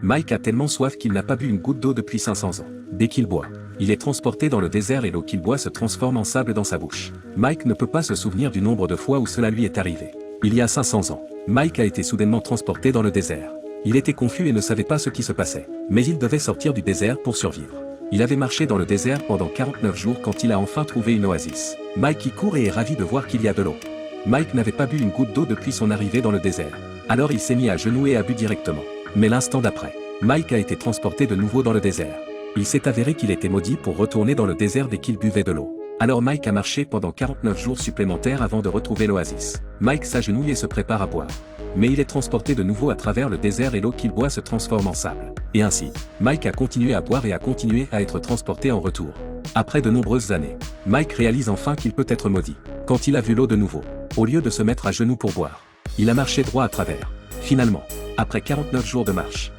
Mike a tellement soif qu'il n'a pas bu une goutte d'eau depuis 500 ans. Dès qu'il boit, il est transporté dans le désert et l'eau qu'il boit se transforme en sable dans sa bouche. Mike ne peut pas se souvenir du nombre de fois où cela lui est arrivé. Il y a 500 ans, Mike a été soudainement transporté dans le désert. Il était confus et ne savait pas ce qui se passait. Mais il devait sortir du désert pour survivre. Il avait marché dans le désert pendant 49 jours quand il a enfin trouvé une oasis. Mike y court et est ravi de voir qu'il y a de l'eau. Mike n'avait pas bu une goutte d'eau depuis son arrivée dans le désert. Alors il s'est mis à genoux et a bu directement. Mais l'instant d'après, Mike a été transporté de nouveau dans le désert. Il s'est avéré qu'il était maudit pour retourner dans le désert dès qu'il buvait de l'eau. Alors Mike a marché pendant 49 jours supplémentaires avant de retrouver l'oasis. Mike s'agenouille et se prépare à boire. Mais il est transporté de nouveau à travers le désert et l'eau qu'il boit se transforme en sable. Et ainsi, Mike a continué à boire et a continué à être transporté en retour. Après de nombreuses années, Mike réalise enfin qu'il peut être maudit. Quand il a vu l'eau de nouveau, au lieu de se mettre à genoux pour boire, il a marché droit à travers. Finalement, après 49 jours de marche,